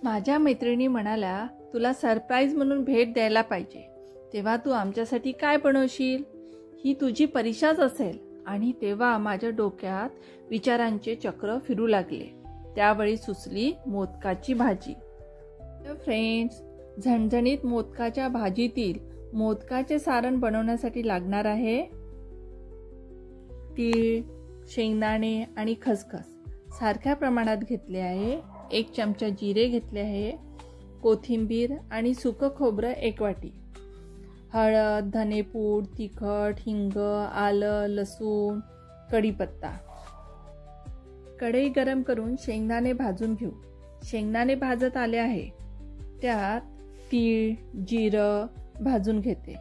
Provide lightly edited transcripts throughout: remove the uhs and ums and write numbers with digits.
माझ्या मैत्रिणी म्हणाल्या, तुला सरप्राईज म्हणून भेट द्यायला पाहिजे, तेव्हा तू आमच्यासाठी काय बनवशील? ही तुझी परीक्षाच असेल. आणि तेव्हा माझ्या डोक्यात विचारांचे चक्र फिरू लागले. त्यावेळी सुचली मोदकाची भाजी. फ्रेंड्स, झणझणीत मोदकाच्या भाजीतील मोदकाचे सारण बनवण्यासाठी लागणार आहे तीळ, शेंगदाणे आणि खसखस सारख्या प्रमाणात घेतले आहे. 1 चमचा जिरे घेतले आहे. कोथिंबीर आणि सुकं खोबरं 1 वाटी. हळद, धनेपूड, तिखट, हिंग, आलं, लसूण, कढीपत्ता. कढई गरम करून शेंगदाणे भाजून घेऊ. शेंगदाणे भाजत आले आहे. त्यात तीळ, जिरं भाजून घेते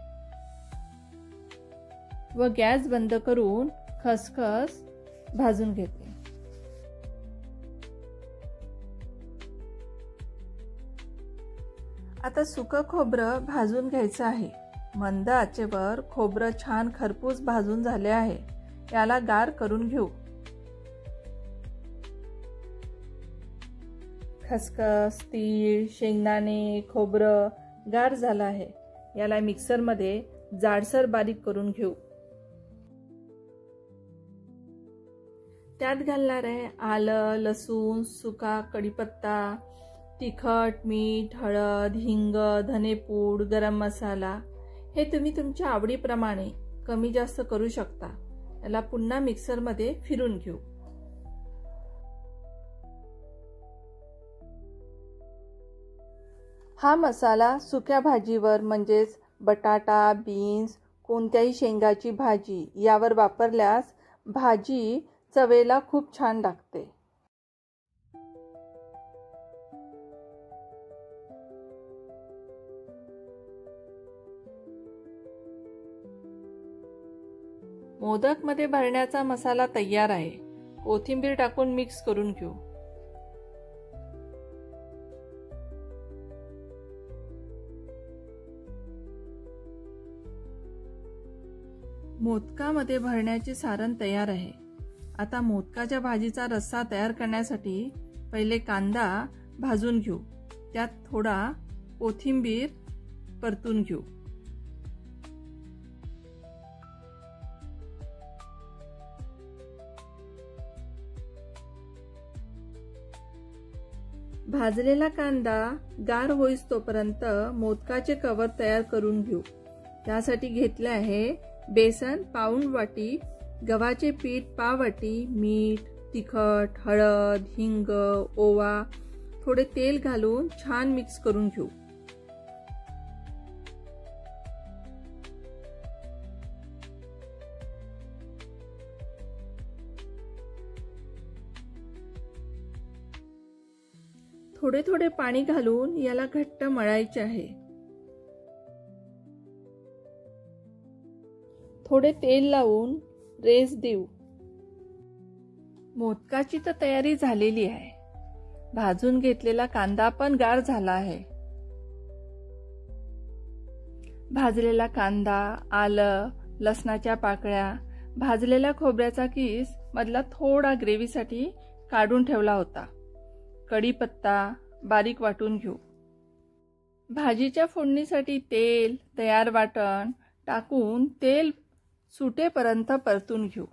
व गॅस बंद करून खसखस भाजून घेते. आता सुकं खोबरं भाजून घ्यायचं आहे. मंद आचेवर खोबरं छान खरपूस भाजून झाले आहे. याला गार करून घेऊ. खसखस, तीळ, शेंगदाणे, खोबरं गार झालं आहे. याला मिक्सरमध्ये जाडसर बारीक करून घेऊ. त्यात घालणार आहे आलं, लसूण, सुका कढीपत्ता, तिखट, मीठ, हळद, हिंग, धनेपूड, गरम मसाला. हे तुम्ही तुमच्या आवडीप्रमाणे कमी जास्त करू शकता. याला पुन्हा मिक्सरमध्ये फिरून घेऊ. हा मसाला सुक्या भाजीवर म्हणजेच बटाटा, बीन्स, कोणत्याही शेंगाची भाजी यावर वापरल्यास भाजी चवेला खूप छान लागते. मोदकमध्ये भरण्याचा मसाला तयार आहे. कोथिंबीर टाकून मिक्स करून घेऊ. मोदकामध्ये भरण्याचे सारण तयार आहे. आता मोदकाच्या भाजीचा रस्सा तयार करण्यासाठी पहिले कांदा भाजून घेऊ. त्यात थोडा कोथिंबीर परतून घेऊ. भाजलेला कांदा गार होईस तोपर्यंत मोदकाचे कवर तयार करून घेऊ. त्यासाठी घेतले आहे बेसन पाऊण वाटी, गव्हाचे पीठ पाव वाटी, मीठ, तिखट, हळद, हिंग, ओवा, थोडे तेल घालून छान मिक्स करून घेऊ. थोडे थोडे पाणी घालून याला घट्ट मळायचे आहे. थोडे तेल लावून रेस देऊ. मोदकाची तर तयारी झालेली आहे. भाजून घेतलेला कांदा पण गार झाला आहे. भाजलेला कांदा, आलं, लसणाच्या पाकळ्या, भाजलेल्या खोबऱ्याचा किस मधला थोडा ग्रेव्हीसाठी काढून ठेवला होता. कढीपत्ता बारीक वाटून घेऊ. भाजीच्या फोडणीसाठी तेल, तयार वाटण टाकून तेल सुटेपर्यंत परतून घेऊ.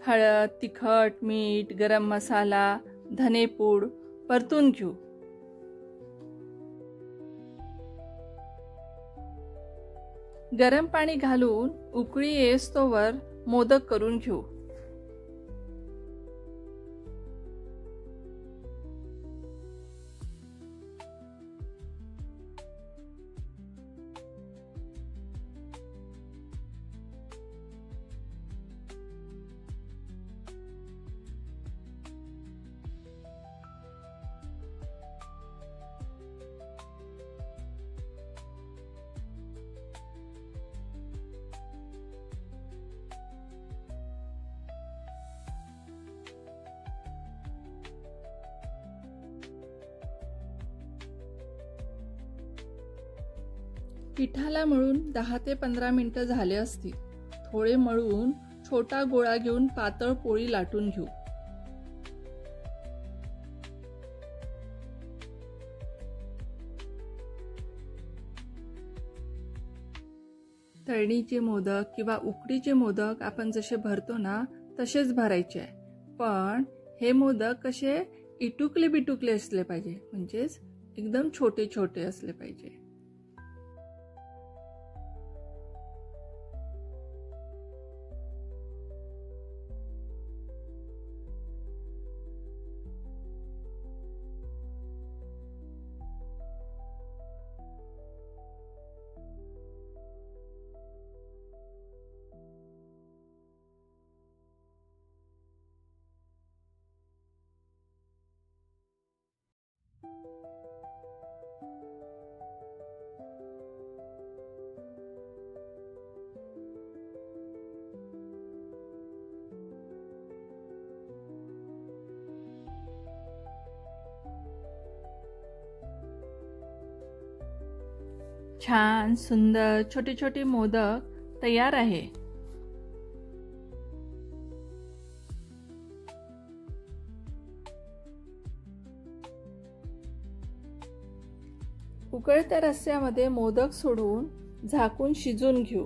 हळद, तिखट, मीठ, गरम मसाला, धनेपूड परतून घेऊ. गरम पाणी घालून उकळी येईस्तोवर मोदक करून घेऊ. पिठाला मळून 10 ते 15 मिनिटं झाले असतील. थोडे मळून छोटा गोळा घेऊन पातळ पोळी लाटून घेऊ. तळणीचे मोदक किंवा उकडीचे मोदक आपण जसे भरतो ना तसेच भरायचे आहे, पण हे मोदक कसे इटुकले बिटुकले असले पाहिजे, म्हणजेच एकदम छोटे छोटे असले पाहिजे. छान सुंदर छोटे छोटे मोदक तयार आहे. उकळत्या रस्स्यामध्ये मोदक सोडून झाकून शिजून घेऊ.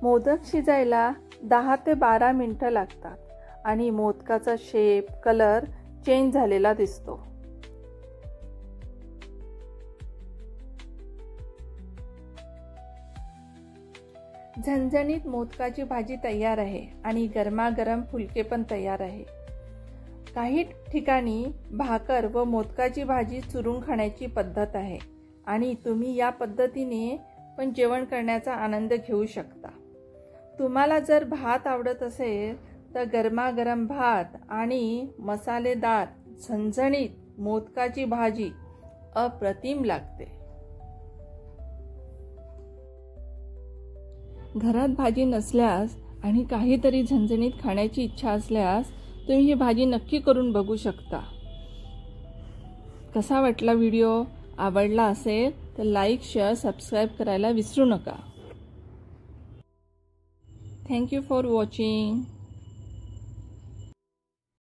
मोदक शिजायला 10 ते 12 मिनिटं लागतात आणि मोदकाचा शेप, कलर चेंज झालेला दिसतो. झणझणीत मोदकाची भाजी तयार आहे आणि गरमागरम फुलके पण तयार आहे. काही ठिकाणी भाकर व मोदकाची भाजी चुरून खाण्याची पद्धत आहे आणि तुम्ही या पद्धतीने पण जेवण करण्याचा आनंद घेऊ शकता. तुम्हाला जर भात आवडत असेल तर गरमागरम भात आणि मसालेदार झणझणीत मोदकाची भाजी अप्रतिम लागते. घरात भाजी नसल्यास आणि काहीतरी झणझणीत खाण्याची इच्छा असल्यास तुम्ही ही भाजी नक्की करून बघू शकता. कसा वाटला व्हिडिओ? आवडला असेल तर लाईक, शेअर, सबस्क्राईब करायला विसरू नका. Thank you for watching.